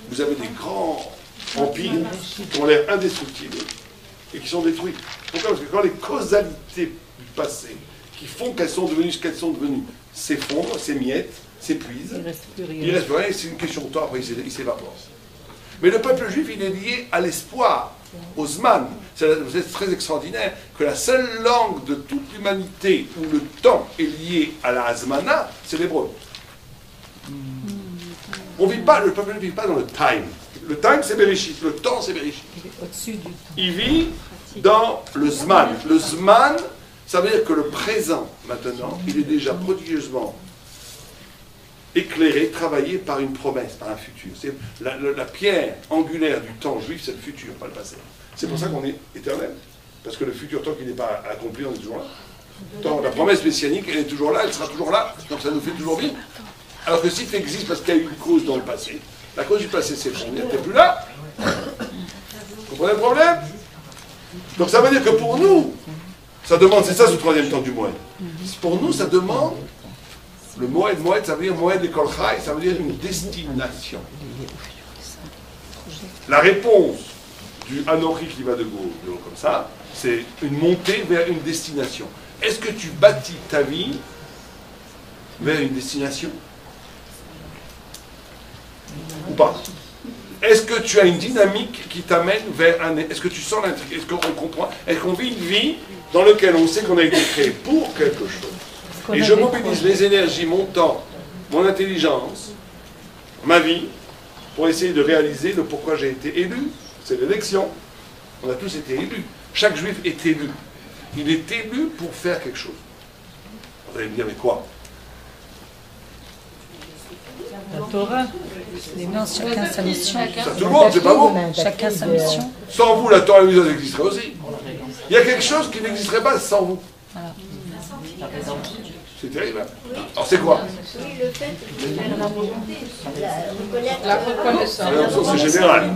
vous avez des grands empires qui ont l'air indestructibles et qui sont détruits. Pourquoi? Parce que quand les causalités du passé qui font qu'elles sont devenues ce qu'elles sont devenues s'effondrent, s'émiettent, s'épuisent, il reste plus rien, c'est une question de temps, après il s'évapore. Mais le peuple juif, il est lié à l'espoir, au Zman. C'est très extraordinaire que la seule langue de toute l'humanité où le temps est lié à la Hazmana, c'est l'hébreu. On vit pas, le peuple ne vit pas dans le time. Le time, c'est Bereshit. Le temps, c'est Bereshit. Il vit dans le Zman. Le Zman, ça veut dire que le présent, maintenant, il est déjà prodigieusement éclairé, travaillé par une promesse, par un futur. C'est la pierre angulaire du temps juif, c'est le futur, pas le passé. C'est pour ça qu'on est éternel. Parce que le futur, tant qu'il n'est pas accompli, on est toujours là. Tant la promesse messianique, elle est toujours là, elle sera toujours là, donc ça nous fait toujours vivre. Alors que si tu existes parce qu'il y a eu une cause dans le passé, la cause du passé c'est fondée, tu n'es plus là. Vous comprenez le problème? Donc ça veut dire que pour nous, ça demande, c'est ça ce troisième temps du Moed. Pour nous, ça demande, le Moed, ça veut dire Moed et Kolchai, ça veut dire une destination. La réponse du Anochi qui va de haut comme ça, c'est une montée vers une destination. Est-ce que tu bâtis ta vie vers une destination? Ou pas? Est-ce que tu as une dynamique qui t'amène vers un... Est-ce que tu sens l'intrigue? Est-ce qu'on comprend? Est-ce qu'on vit une vie dans laquelle on sait qu'on a été créé pour quelque chose? Et je mobilise les énergies, mon temps, mon intelligence, ma vie, pour essayer de réaliser le pourquoi j'ai été élu. C'est l'élection. On a tous été élus. Chaque juif est élu. Il est élu pour faire quelque chose. Vous allez me dire, mais quoi? La Torah. Non, chacun sa mission. Ça, tout le monde, c'est pas vous. Chacun sa mission. Sans vous, la Torah ça existerait aussi. Il y a quelque chose qui n'existerait pas sans vous. Voilà. C'est terrible. Hein? Alors c'est quoi? Oui, le fait de faire la volonté, La reconnaissance. C'est général.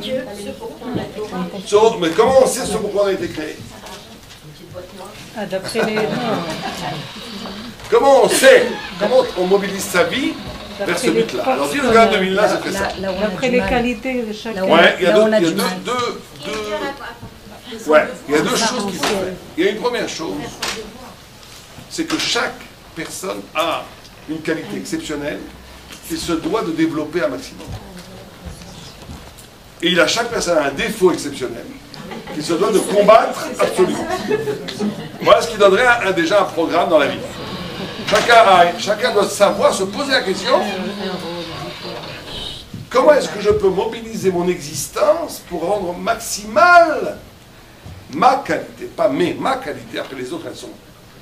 Mais comment on sait ce pourquoi on a été créé? Ah, d'après les... Comment on sait? Comment on mobilise sa vie vers ce but-là? Alors si le gars de Vilna, c'est très ça. D'après les qualités de chacun. Ouais, il y a deux choses qu'il faut faire. Il y a une première chose, c'est que chaque personne a une qualité exceptionnelle qu'il se doit de développer un maximum. Et chaque personne a un défaut exceptionnel qu'il se doit de combattre absolument. Voilà ce qui donnerait déjà un programme dans la vie. Chacun doit savoir se poser la question: comment est-ce que je peux mobiliser mon existence pour rendre maximale ma qualité, pas ma qualité, après les autres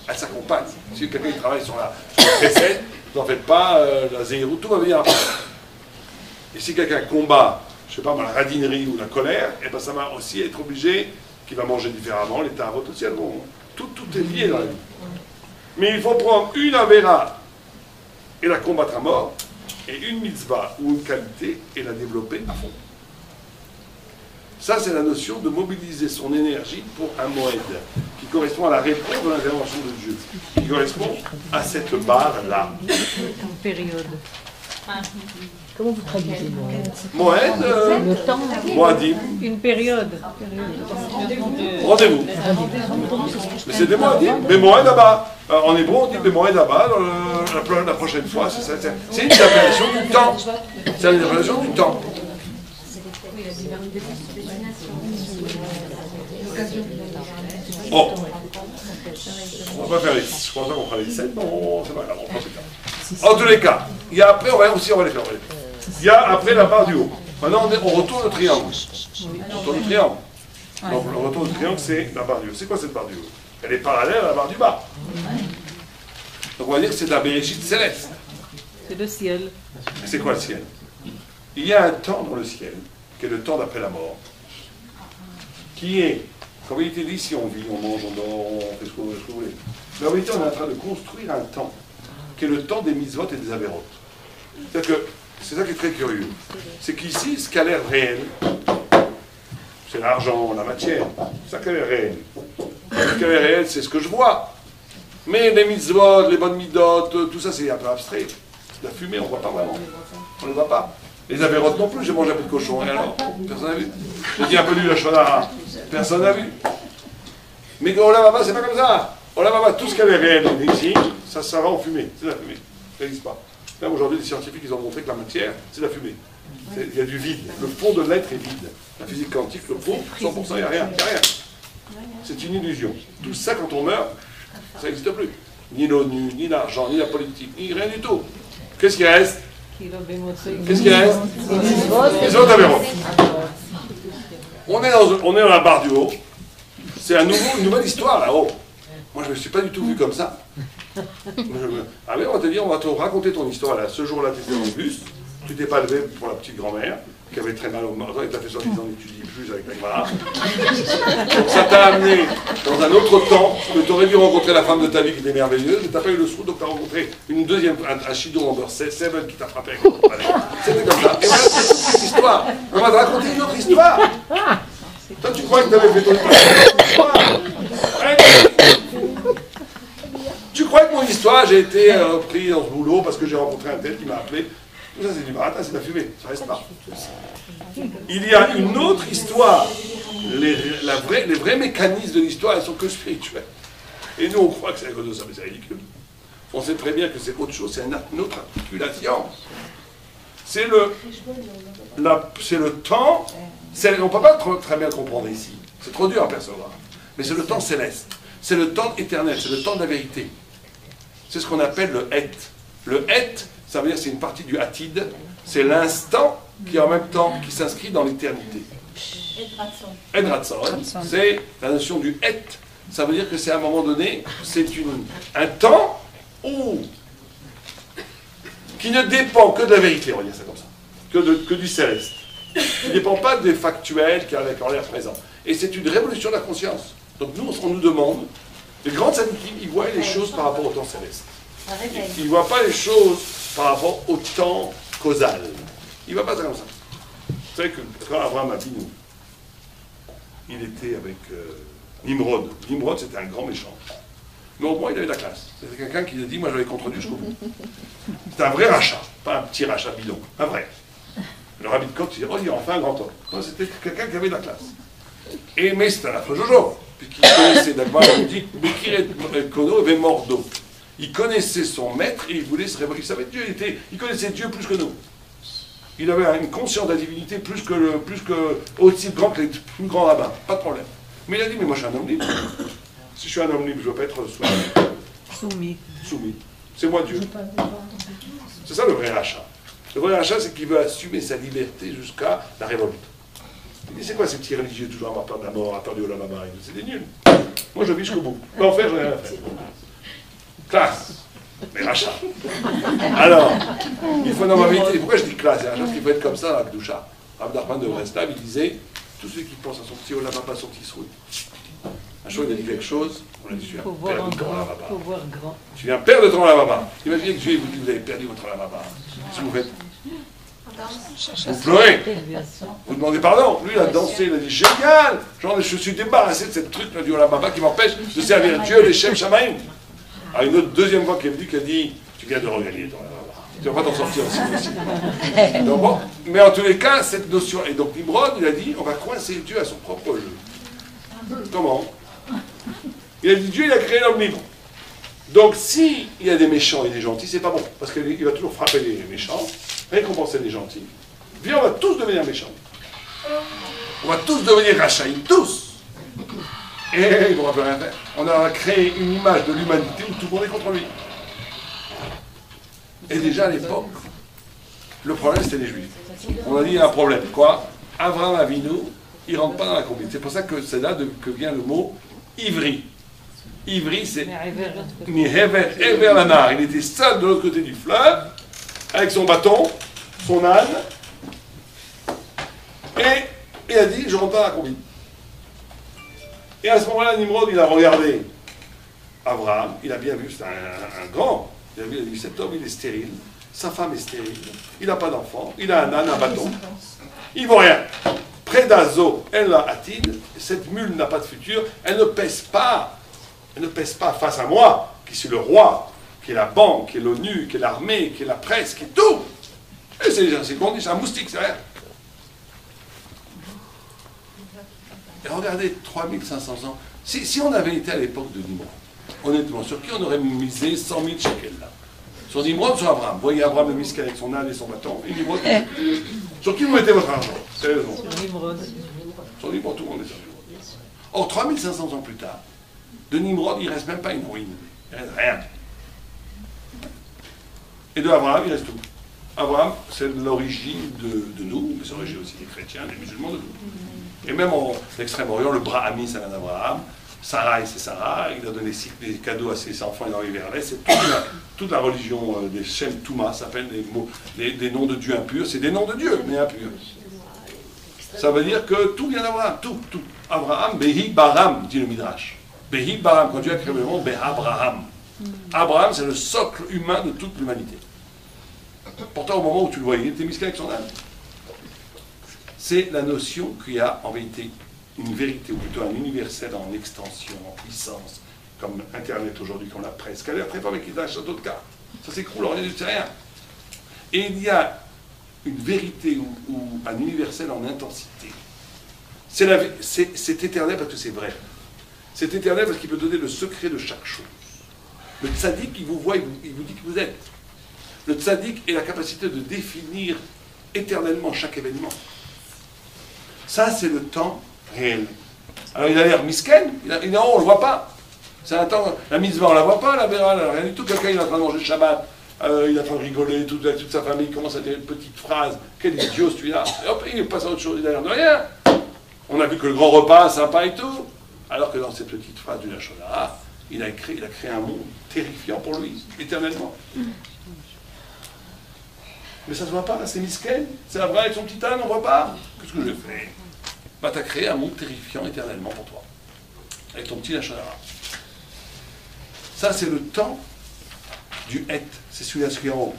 elles s'accompagnent. Si quelqu'un travaille sur la recette, vous n'en faites pas, la zéro, tout va venir après. Et si quelqu'un combat, je ne sais pas, la radinerie ou la colère, et ben ça va aussi être obligé, qu'il va manger différemment, les tarots aussi, tout est lié dans la vie. Mais il faut prendre une avéra et la combattre à mort, et une mitzvah ou une qualité et la développer à fond. Ça, c'est la notion de mobiliser son énergie pour un moed, qui correspond à la réponse de l'intervention de Dieu, qui correspond à cette barre-là. En période. Comment vous traduisez Moed, le temps? Moadim, Une période. rendez-vous. Mais c'est des Moadim, mais Moed là-bas. En hébreu, on dit des Moed là-bas, la prochaine fois. C'est une appellation du temps. C'est une appellation du temps. Bon, on va pas faire les 6, je crois qu'on fera les 7, bon, c'est pas grave, on prend ces cas. En tous les cas, il y a après, on va les faire. Il y a après la barre du haut. Maintenant, on retourne le triangle. On retourne le triangle. Donc le retour du triangle, c'est la barre du haut. C'est quoi cette barre du haut? Elle est parallèle à la barre du bas. Donc on va dire que c'est de la Bereshit céleste. C'est le ciel. C'est quoi le ciel? Il y a un temps dans le ciel, qui est le temps d'après la mort, qui est, comme il était dit, si on vit, on mange, on dort, on fait ce que vous voulez. Mais en réalité, on est en train de construire un temps, qui est le temps des mitzvot et des avérotes. C'est-à-dire que, c'est ça qui est très curieux, c'est qu'ici, ce qui a l'air réel, c'est l'argent, la matière, c'est ça qui a l'air réel. Ce qui a l'air réel, c'est ce que je vois. Mais les mitzvot, les bonnes midotes, tout ça, c'est un peu abstrait. La fumée, on ne voit pas vraiment. On ne le voit pas. Les avérotes non plus, j'ai mangé un peu de cochon. Et alors, personne n'a vu. J'ai dit un peu du lachonara. Personne n'a vu. Mais au lavaba, c'est pas comme ça. Au lavaba, tout ce qu'il y avait réel ici, ça va en fumée. C'est la fumée. Ça n'existe pas. Même aujourd'hui, les scientifiques, ils ont montré que la matière, c'est la fumée. Il y a du vide. Le fond de l'être est vide. La physique quantique, le fond, 100%, il n'y a rien. Il n'y a rien. C'est une illusion. Tout ça, quand on meurt, ça n'existe plus. Ni l'ONU, ni l'argent, ni la politique, ni rien du tout. Qu'est-ce qui reste? Qu'est-ce qui reste? Les autres avérotes. On est dans la barre du haut. C'est une nouvelle histoire là-haut. Moi, je ne me suis pas du tout vu comme ça. Ah mais on va te dire, on va te raconter ton histoire là. Ce jour-là, tu étais dans le bus, tu t'es pas levé pour la petite grand-mère, qui avait très mal au menton, et tu as fait sortir en étudie plus avec la voilà. Donc ça t'a amené dans un autre temps, où tu aurais dû rencontrer la femme de ta vie qui était merveilleuse, mais tu n'as pas eu le sou, donc tu as rencontré une deuxième, un Shido Number 7 qui t'a frappé avec le palais. C'était comme ça. Et voilà, c'est une histoire. On va te raconter une autre histoire. Toi, tu crois que tu avais fait ton histoire. Tu crois que mon histoire, j'ai été pris dans ce boulot parce que j'ai rencontré un tel qui m'a appelé. Tout ça, c'est du baratin, c'est de la fumée, ça reste pas. Il y a une autre histoire. Les vrais mécanismes de l'histoire, elles sont que spirituels. Et nous, on croit que c'est à cause de ça, mais c'est ridicule. On sait très bien que c'est autre chose, c'est une autre articulation. C'est le temps, on ne peut pas très bien comprendre ici. C'est trop dur à percevoir. Mais c'est le temps céleste. C'est le temps éternel, c'est le temps de la vérité. C'est ce qu'on appelle le het. Le het, ça veut dire c'est une partie du hatid, c'est l'instant qui en même temps qui s'inscrit dans l'éternité. Edratson, c'est la notion du het. Ça veut dire que c'est à un moment donné, c'est un temps qui ne dépend que de la vérité, on va dire ça comme ça, que du céleste. Qui ne dépend pas des factuels qui ont l'air présents. Et c'est une révolution de la conscience. Donc nous, on nous demande, les grands tzadikim, ils voient les choses par rapport au temps céleste. Ils ne voient pas les choses par rapport au temps causal. Il ne voient pas ça comme ça. Vous savez que quand Abraham Avinu, il était avec Nimrod. Nimrod, c'était un grand méchant. Mais au moins, il avait de la classe. C'était quelqu'un qui a dit, moi, je vais contre Dieu jusqu'au bout. C'était un vrai rachat, pas un petit rachat bidon, un vrai. Le rabbi de Koch, il dit, oh, il y a enfin un grand homme. C'était quelqu'un qui avait de la classe. Mais c'était un affreux Jojo. Puisqu'il connaissait, d'abord, on dit, Kono avait Mordo. Il connaissait son maître et il voulait se révéler. Il savait Dieu, il connaissait Dieu plus que nous. Il avait une conscience de la divinité plus que aussi grand que les plus grands rabbins. Pas de problème. Mais il a dit, mais moi je suis un homme libre. Si je suis un homme libre, je ne veux pas être soumis. C'est moi Dieu. C'est ça le vrai rachat. Le vrai rachat, c'est qu'il veut assumer sa liberté jusqu'à la révolte. Il dit, c'est quoi ces petits religieux toujours avoir peur de la mort, avoir peur du Olamama? C'est des nuls. Moi je vis jusqu'au bout. Mais en fait, j'en ai rien à faire. Classe. Mais rachat. Alors, il faut normalement. Pourquoi je dis classe? Parce qu'il faut être comme ça, Akdoucha. Rav Nachman de Breslav, il disait, tous ceux qui pensent à son petit Olamama, son petit Srout. Un jour, il a dit quelque chose, on a dit, tu viens perdre de ton Olamama. Tu viens perdre de ton Olamama. Imaginez que Dieu vous dit, vous avez perdu votre Olamama. Qu'est-ce que vous faites? Vous pleurez. Vous demandez pardon. Lui, il a dansé, il a dit, génial, genre, je suis débarrassé de cette truc-là du Olamama qui m'empêche de servir Dieu, les Shem Shamaim. Alors une autre deuxième fois qu'elle a dit, tu viens de regagner ton Olamama. Tu ne vas pas t'en sortir aussi facile. Donc bon, mais en tous les cas, cette notion. Et donc Nimrod, il a dit, on va coincer Dieu à son propre jeu. Comment? Il a dit, Dieu, il a créé l'homme libre. Donc s'il y a des méchants et des gentils, c'est pas bon. Parce qu'il va toujours frapper les méchants, récompenser les gentils. Puis on va tous devenir méchants. On va tous devenir rachaïm, tous. Et il ne pourra plus rien faire. On a créé une image de l'humanité où tout le monde est contre lui. Et déjà à l'époque, le problème c'était les Juifs. On a dit il y a un problème. Quoi? Abraham Avinu, il ne rentre pas dans la combine. C'est pour ça que c'est là que vient le mot ivri. Ivri, c'est Mihever Lanar. Il était seul de l'autre côté du fleuve, avec son bâton, son âne, et il a dit je rentre pas dans la combine. Et à ce moment-là, Nimrod, il a regardé Abraham, il a bien vu, c'est un grand. Il a dit, cet homme, il est stérile, sa femme est stérile, il n'a pas d'enfant, il a un âne, un bâton, il ne vaut rien. Près d'Azo, elle l'a attide, cette mule n'a pas de futur, elle ne pèse pas face à moi, qui suis le roi, qui est la banque, qui est l'ONU, qui est l'armée, qui est la presse, qui est tout. Et c'est con, c'est un moustique, c'est rien. Et regardez, 3500 ans. Si on avait été à l'époque de Nimrod, honnêtement, sur qui on aurait misé 100 000 shekels là? Sur Nimrod ou sur Abraham? Vous voyez Abraham le misque avec son âne et son bâton, et Nimrod. Sur qui vous mettez votre argent? Sérieusement. Sur Nimrod. Sur Nimrod, tout le monde est sur Nimrod. Or, 3500 ans plus tard, de Nimrod, il ne reste même pas une ruine. Il ne reste rien. Et de Abraham, il reste tout. Abraham, c'est l'origine de nous, mais c'est l'origine aussi des chrétiens, des musulmans, de nous. Et même en Extrême-Orient, le Brahmi, ça vient d'Abraham. Sarai, c'est Sarah. Il a donné des cadeaux à ses enfants et vers l'Est. C'est toute la religion des Shem Touma, s'appelle des noms de Dieu impurs. C'est des noms de Dieu, mais impurs. Ça veut dire que tout vient d'Abraham, tout. Abraham, Behi Baram, dit le Midrash. Behi Baram, quand Dieu a créé le monde, Abraham. Abraham, c'est le socle humain de toute l'humanité. Pourtant, au moment où tu le voyais, il était misqué avec son âme. C'est la notion qu'il y a en vérité une vérité, ou plutôt un universel en extension, en puissance, comme Internet aujourd'hui, comme la presse, qu'elle est très fort, mais qui est un château de cartes. Ça s'écroule, on ne sait rien. Et il y a une vérité ou un universel en intensité. C'est éternel parce que c'est vrai. C'est éternel parce qu'il peut donner le secret de chaque chose. Le tzaddik, il vous voit, il vous dit que vous êtes. Le tzaddik est la capacité de définir éternellement chaque événement. Ça, c'est le temps réel. Alors, il a l'air misken, on ne le voit pas. C'est un temps, la mitzvah, on ne la voit pas, la béra, rien du tout. Quelqu'un, il est en train de manger le Shabbat, il est en train de rigoler, toute sa famille commence à dire une petite phrase. Quel idiot celui-là. Et hop, il passe à autre chose, il a l'air de rien. On a vu que le grand repas, sympa et tout. Alors que dans cette petite phrase du Lachonara, il a créé un monde terrifiant pour lui, éternellement. Mais ça ne se voit pas, là, c'est misken, c'est la vraie avec son petit âne, on ne voit pas. Qu'est-ce que je fais? Bah, tu as créé un monde terrifiant éternellement pour toi, avec ton petit Lachonara. Ça, c'est le temps du Het, c'est celui-là, celui en haut.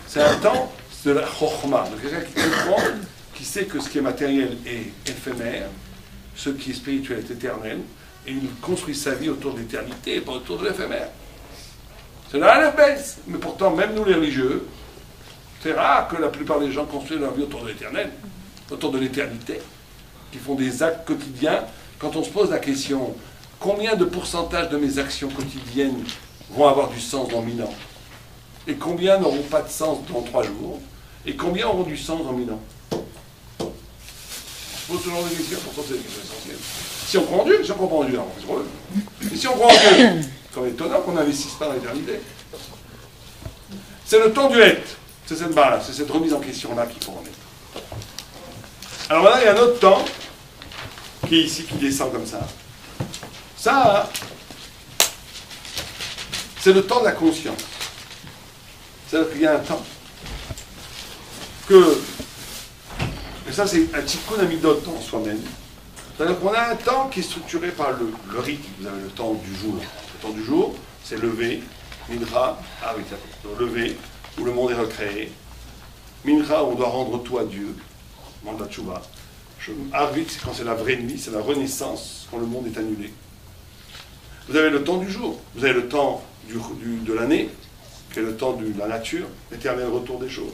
C'est un temps de la Chokhmah, de quelqu'un qui comprend, qui sait que ce qui est matériel est éphémère, ce qui est spirituel est éternel, et il construit sa vie autour de l'éternité et pas autour de l'éphémère. C'est là la baisse. Mais pourtant, même nous les religieux, c'est rare que la plupart des gens construisent leur vie autour de l'éternel, autour de l'éternité, qui font des actes quotidiens. Quand on se pose la question, combien de pourcentage de mes actions quotidiennes vont avoir du sens dans 1000 ans? Et combien n'auront pas de sens dans 3 jours? Et combien auront du sens dans 1000 ans? On pose ce genre de questions, pourtant c'est des questions essentielles. Si on croit en Dieu, alors on fait trop. Et si on croit en Dieu, c'est étonnant qu'on n'investisse pas dans l'éternité. C'est le temps du Het. C'est cette barre-là, c'est cette remise en question-là qu'il faut remettre. Alors maintenant, il y a un autre temps qui est ici, qui descend comme ça. Ça, c'est le temps de la conscience. C'est-à-dire qu'il y a un temps que... Et ça, c'est un tikkun amidot en soi-même. C'est-à-dire qu'on a un temps qui est structuré par le rythme. Vous avez le temps du jour. Le temps du jour, c'est lever, mincha, lever, où le monde est recréé. Mincha, où on doit rendre tout à Dieu. Monde la tchouva. Arvit, c'est quand c'est la vraie nuit, c'est la renaissance, quand le monde est annulé. Vous avez le temps du jour. Vous avez le temps de l'année, qui est le temps de la nature, l'éternel retour des choses.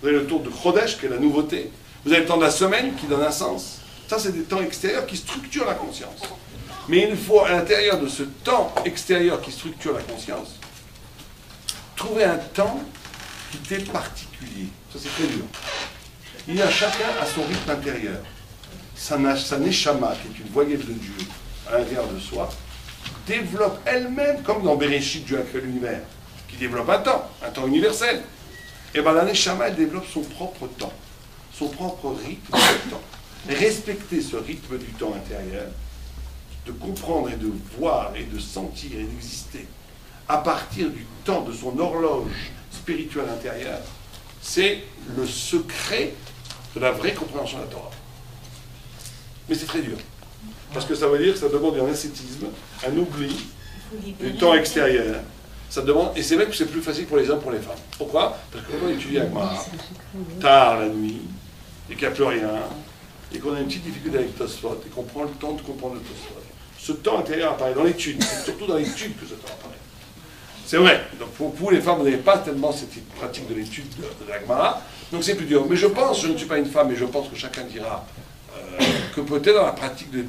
Vous avez le temps de Chodesh, qui est la nouveauté. Vous avez le temps de la semaine, qui donne un sens. Ça, c'est des temps extérieurs qui structurent la conscience. Mais il faut, à l'intérieur de ce temps extérieur qui structure la conscience, trouver un temps qui t'est particulier. Ça, c'est très dur. Il y a chacun à son rythme intérieur. Sa neshama, qui est une voyelle de Dieu à l'intérieur de soi, développe elle-même, comme dans Bereshit, Dieu a créé l'univers, qui développe un temps universel. Et bien la neshama, elle développe son propre temps, son propre rythme de temps. Et respecter ce rythme du temps intérieur, de comprendre et de voir et de sentir et d'exister à partir du temps de son horloge spirituelle intérieure, c'est le secret de la vraie compréhension de la Torah. Mais c'est très dur. Parce que ça veut dire que ça demande un ascétisme, un oubli du temps extérieur. Ça demande, et c'est vrai que c'est plus facile pour les hommes que pour les femmes. Pourquoi? Parce que quand on étudie avec moi tard la nuit, et qu'il n'y a plus rien, et qu'on a une petite difficulté avec Tosfot, et qu'on prend le temps de comprendre le Tosfot. Ce temps intérieur apparaît dans l'étude, c'est surtout dans l'étude que ce temps apparaît. C'est vrai. Donc pour vous, les femmes, vous n'avez pas tellement cette pratique de l'étude de la Gemara. Donc c'est plus dur. Mais je pense, je ne suis pas une femme, mais je pense que chacun dira que peut-être dans la pratique des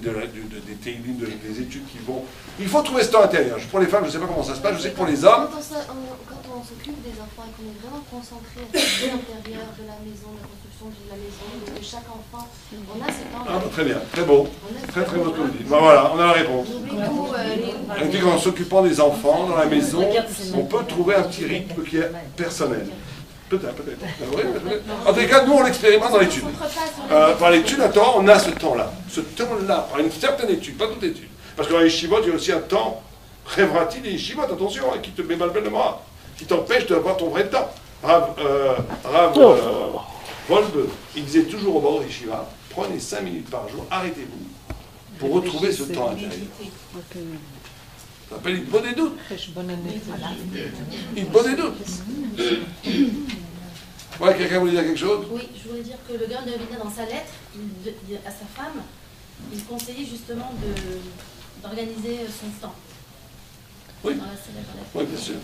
Teilim, des études qui vont... Il faut trouver ce temps intérieur. Pour les femmes, je ne sais pas comment ça se passe. Je sais que pour les hommes... Quand on s'occupe des enfants et qu'on est vraiment concentré à l'intérieur de la maison, la construction de la maison, de chaque enfant, on a ce temps. Ah, très bien, très beau. Très très beau ce que vous dites. Ben voilà, on a la réponse. On On dit qu'en s'occupant des enfants dans la maison, on peut trouver un petit rythme qui est personnel. Peut-être, peut-être. Oui, peut-être. En tout cas, nous, on l'expérimente dans l'étude. Par l'étude, attends, on a ce temps-là. Ce temps-là, par une certaine étude, pas toute étude. Parce que dans les shivot, il y a aussi un temps rêvrati des shivot, attention, hein, qui te met mal le bras, qui t'empêche d'avoir ton vrai temps. Rav Wolbe, il disait toujours au bord des shivas, prenez 5 minutes par jour, arrêtez-vous, pour retrouver ce temps intérieur. Ça s'appelle une bonne doute. Une bonne doute. Ouais, quelqu'un voulait dire quelque chose? Oui, je voulais dire que le gars de Ravina, dans sa lettre à sa femme, il conseillait justement d'organiser son temps. Oui. Dans la célèbre lettre. Oui, bien sûr.